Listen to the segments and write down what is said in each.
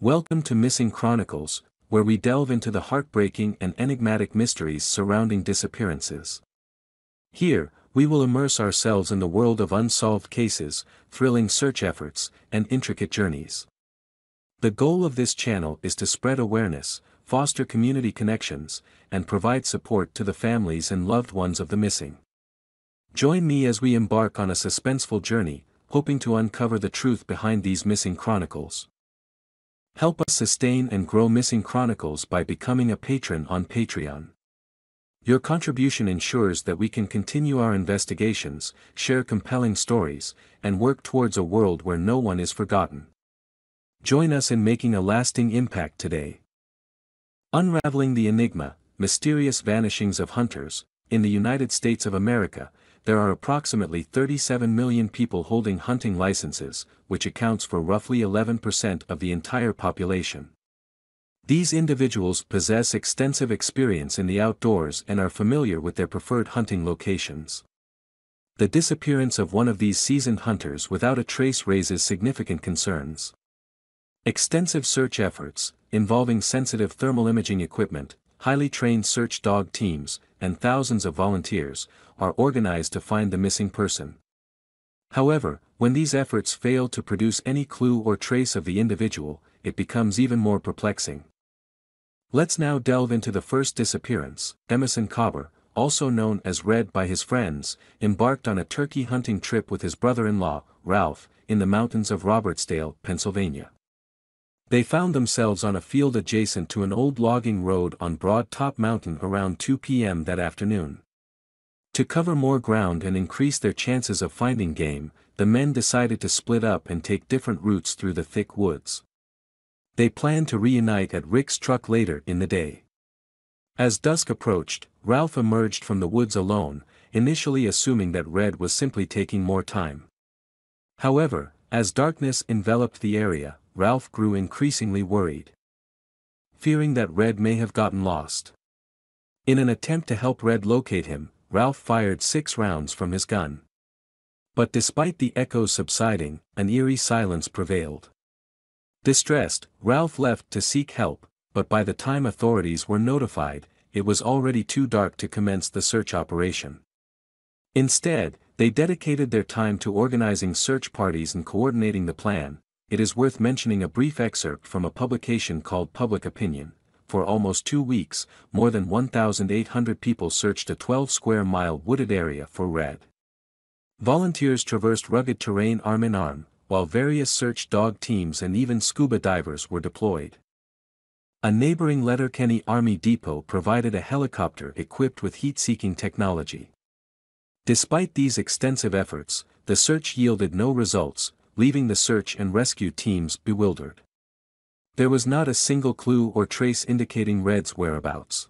Welcome to Missing Chronicles, where we delve into the heartbreaking and enigmatic mysteries surrounding disappearances. Here, we will immerse ourselves in the world of unsolved cases, thrilling search efforts, and intricate journeys. The goal of this channel is to spread awareness, foster community connections, and provide support to the families and loved ones of the missing. Join me as we embark on a suspenseful journey, hoping to uncover the truth behind these missing chronicles. Help us sustain and grow Missing Chronicles by becoming a patron on Patreon. Your contribution ensures that we can continue our investigations, share compelling stories, and work towards a world where no one is forgotten. Join us in making a lasting impact today. Unraveling the Enigma, Mysterious Vanishings of Hunters. In the United States of America, there are approximately 37 million people holding hunting licenses, which accounts for roughly 11% of the entire population. These individuals possess extensive experience in the outdoors and are familiar with their preferred hunting locations. The disappearance of one of these seasoned hunters without a trace raises significant concerns. Extensive search efforts, involving sensitive thermal imaging equipment, highly trained search dog teams, and thousands of volunteers, are organized to find the missing person. However, when these efforts fail to produce any clue or trace of the individual, it becomes even more perplexing. Let's now delve into the first disappearance. Emerson Cobber, also known as Red by his friends, embarked on a turkey hunting trip with his brother-in-law, Ralph, in the mountains of Robertsdale, Pennsylvania. They found themselves on a field adjacent to an old logging road on Broad Top Mountain around 2 p.m. that afternoon. To cover more ground and increase their chances of finding game, the men decided to split up and take different routes through the thick woods. They planned to reunite at Rick's truck later in the day. As dusk approached, Ralph emerged from the woods alone, initially assuming that Red was simply taking more time. However, as darkness enveloped the area, Ralph grew increasingly worried. Fearing that Red may have gotten lost. In an attempt to help Red locate him, Ralph fired 6 rounds from his gun. But despite the echoes subsiding, an eerie silence prevailed. Distressed, Ralph left to seek help, but by the time authorities were notified, it was already too dark to commence the search operation. Instead, they dedicated their time to organizing search parties and coordinating the plan. It is worth mentioning a brief excerpt from a publication called Public Opinion. For almost 2 weeks, more than 1,800 people searched a 12-square-mile wooded area for Red. Volunteers traversed rugged terrain arm in arm, while various search dog teams and even scuba divers were deployed. A neighboring Letterkenny Army depot provided a helicopter equipped with heat-seeking technology. Despite these extensive efforts, the search yielded no results, leaving the search and rescue teams bewildered. There was not a single clue or trace indicating Red's whereabouts.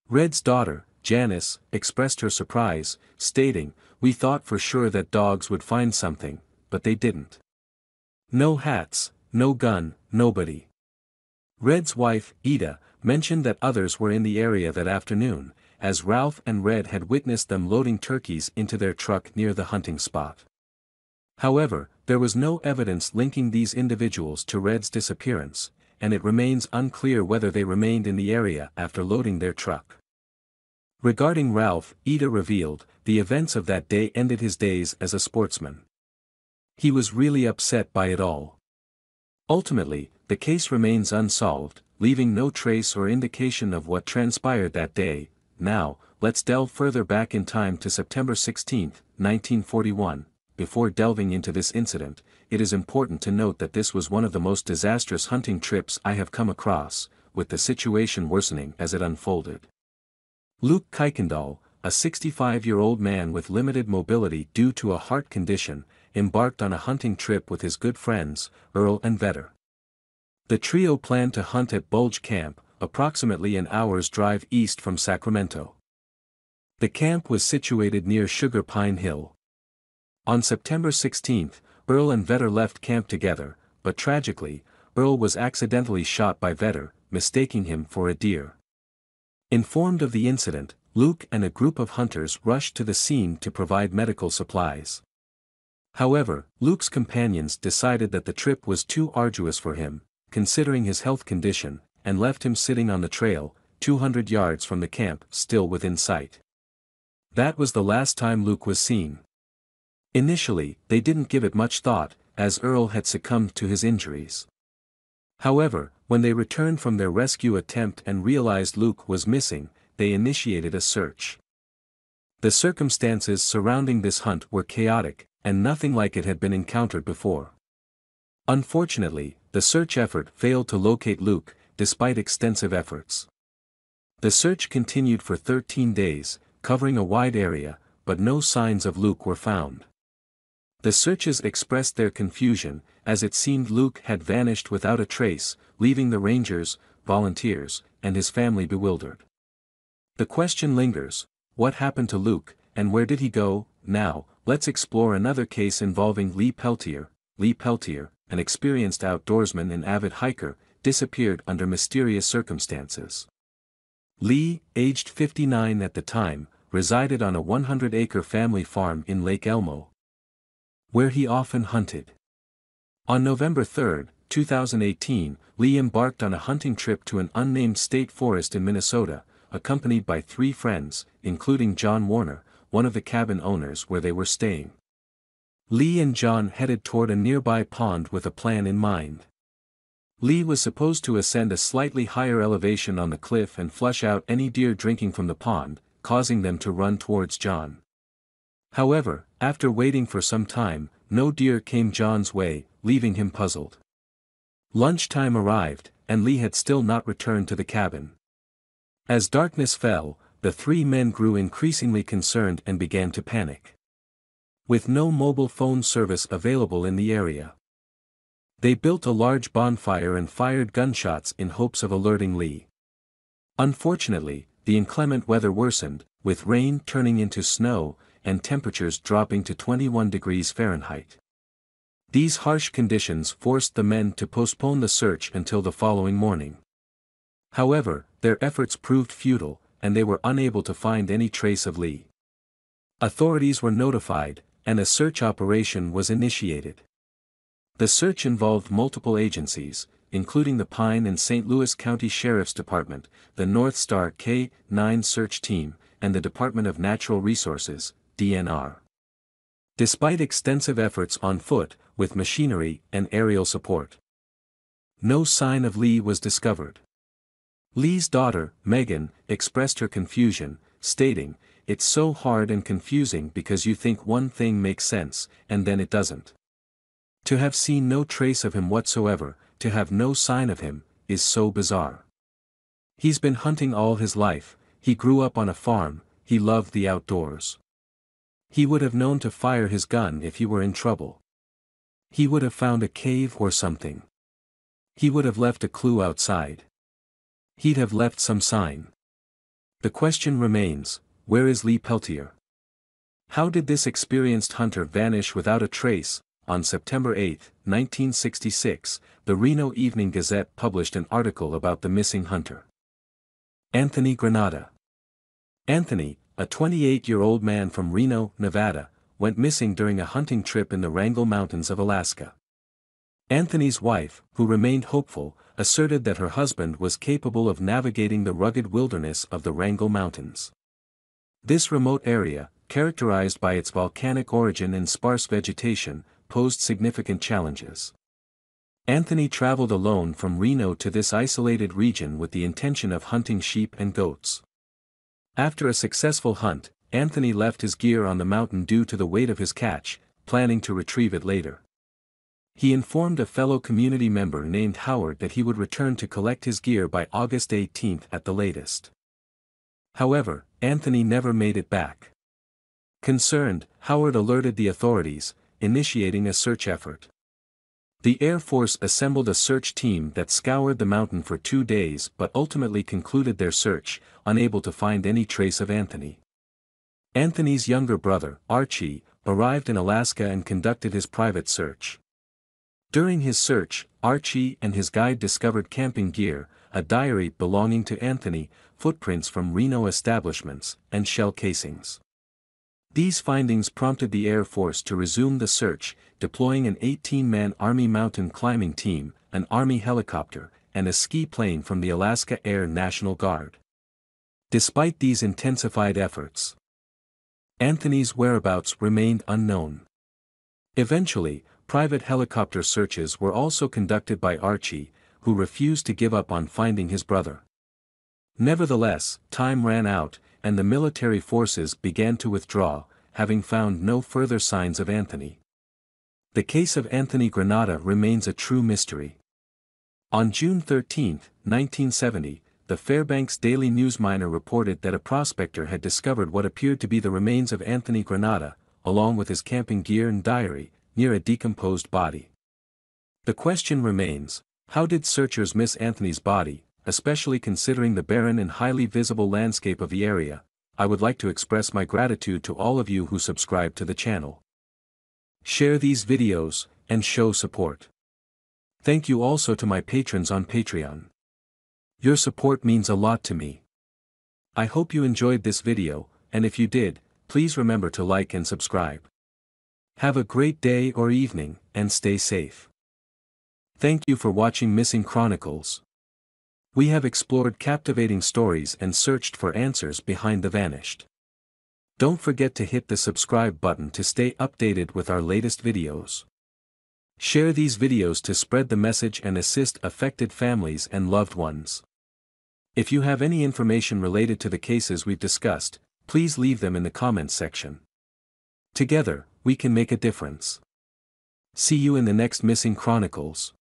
Red's daughter, Janice, expressed her surprise, stating, "We thought for sure that dogs would find something, but they didn't. No hats, no gun, nobody." Red's wife, Ida, mentioned that others were in the area that afternoon, as Ralph and Red had witnessed them loading turkeys into their truck near the hunting spot. However, there was no evidence linking these individuals to Red's disappearance, and it remains unclear whether they remained in the area after loading their truck. Regarding Ralph, Ida revealed, the events of that day ended his days as a sportsman. He was really upset by it all. Ultimately, the case remains unsolved, leaving no trace or indication of what transpired that day. Now, let's delve further back in time to September 16, 1941. Before delving into this incident, it is important to note that this was one of the most disastrous hunting trips I have come across, with the situation worsening as it unfolded. Luke Kuykendall, a 65-year-old man with limited mobility due to a heart condition, embarked on a hunting trip with his good friends, Earl and Vetter. The trio planned to hunt at Bulge Camp, approximately an hour's drive east from Sacramento. The camp was situated near Sugar Pine Hill. On September 16, Earl and Vetter left camp together, but tragically, Earl was accidentally shot by Vetter, mistaking him for a deer. Informed of the incident, Luke and a group of hunters rushed to the scene to provide medical supplies. However, Luke's companions decided that the trip was too arduous for him, considering his health condition, and left him sitting on the trail, 200 yards from the camp, still within sight. That was the last time Luke was seen. Initially, they didn't give it much thought, as Earl had succumbed to his injuries. However, when they returned from their rescue attempt and realized Luke was missing, they initiated a search. The circumstances surrounding this hunt were chaotic, and nothing like it had been encountered before. Unfortunately, the search effort failed to locate Luke, despite extensive efforts. The search continued for 13 days, covering a wide area, but no signs of Luke were found. The searchers expressed their confusion, as it seemed Luke had vanished without a trace, leaving the rangers, volunteers, and his family bewildered. The question lingers: what happened to Luke, and where did he go? Now, let's explore another case involving Lee Peltier. Lee Peltier, an experienced outdoorsman and avid hiker, disappeared under mysterious circumstances. Lee, aged 59 at the time, resided on a 100-acre family farm in Lake Elmo, where he often hunted. On November 3, 2018, Lee embarked on a hunting trip to an unnamed state forest in Minnesota, accompanied by 3 friends, including John Warner, one of the cabin owners where they were staying. Lee and John headed toward a nearby pond with a plan in mind. Lee was supposed to ascend a slightly higher elevation on the cliff and flush out any deer drinking from the pond, causing them to run towards John. However, after waiting for some time, no deer came John's way, leaving him puzzled. Lunchtime arrived, and Lee had still not returned to the cabin. As darkness fell, the 3 men grew increasingly concerned and began to panic. With no mobile phone service available in the area, they built a large bonfire and fired gunshots in hopes of alerting Lee. Unfortunately, the inclement weather worsened, with rain turning into snow, and temperatures dropping to 21 degrees Fahrenheit. These harsh conditions forced the men to postpone the search until the following morning. However, their efforts proved futile, and they were unable to find any trace of Lee. Authorities were notified, and a search operation was initiated. The search involved multiple agencies, including the Pine and St. Louis County Sheriff's Department, the North Star K-9 search team, and the Department of Natural Resources, DNR. Despite extensive efforts on foot, with machinery and aerial support, no sign of Lee was discovered. Lee's daughter, Megan, expressed her confusion, stating, "It's so hard and confusing because you think one thing makes sense, and then it doesn't. To have seen no trace of him whatsoever, to have no sign of him, is so bizarre. He's been hunting all his life, he grew up on a farm, he loved the outdoors. He would have known to fire his gun if he were in trouble. He would have found a cave or something. He would have left a clue outside. He'd have left some sign." The question remains, where is Lee Peltier? How did this experienced hunter vanish without a trace? On September 8, 1966, the Reno Evening Gazette published an article about the missing hunter. Anthony Granada. Anthony, a 28-year-old man from Reno, Nevada, went missing during a hunting trip in the Wrangell Mountains of Alaska. Anthony's wife, who remained hopeful, asserted that her husband was capable of navigating the rugged wilderness of the Wrangell Mountains. This remote area, characterized by its volcanic origin and sparse vegetation, posed significant challenges. Anthony traveled alone from Reno to this isolated region with the intention of hunting sheep and goats. After a successful hunt, Anthony left his gear on the mountain due to the weight of his catch, planning to retrieve it later. He informed a fellow community member named Howard that he would return to collect his gear by August 18 at the latest. However, Anthony never made it back. Concerned, Howard alerted the authorities, initiating a search effort. The Air Force assembled a search team that scoured the mountain for 2 days but ultimately concluded their search, unable to find any trace of Anthony. Anthony's younger brother, Archie, arrived in Alaska and conducted his private search. During his search, Archie and his guide discovered camping gear, a diary belonging to Anthony, footprints from Reno establishments, and shell casings. These findings prompted the Air Force to resume the search, deploying an 18-man Army mountain climbing team, an Army helicopter, and a ski plane from the Alaska Air National Guard. Despite these intensified efforts, Anthony's whereabouts remained unknown. Eventually, private helicopter searches were also conducted by Archie, who refused to give up on finding his brother. Nevertheless, time ran out, and the military forces began to withdraw, having found no further signs of Anthony. The case of Anthony Granata remains a true mystery. On June 13, 1970, the Fairbanks Daily News Miner reported that a prospector had discovered what appeared to be the remains of Anthony Granata, along with his camping gear and diary, near a decomposed body. The question remains, how did searchers miss Anthony's body, especially considering the barren and highly visible landscape of the area? I would like to express my gratitude to all of you who subscribe to the channel. Share these videos, and show support. Thank you also to my patrons on Patreon. Your support means a lot to me. I hope you enjoyed this video, and if you did, please remember to like and subscribe. Have a great day or evening, and stay safe. Thank you for watching Missing Chronicles. We have explored captivating stories and searched for answers behind the vanished. Don't forget to hit the subscribe button to stay updated with our latest videos. Share these videos to spread the message and assist affected families and loved ones. If you have any information related to the cases we've discussed, please leave them in the comments section. Together, we can make a difference. See you in the next Missing Chronicles.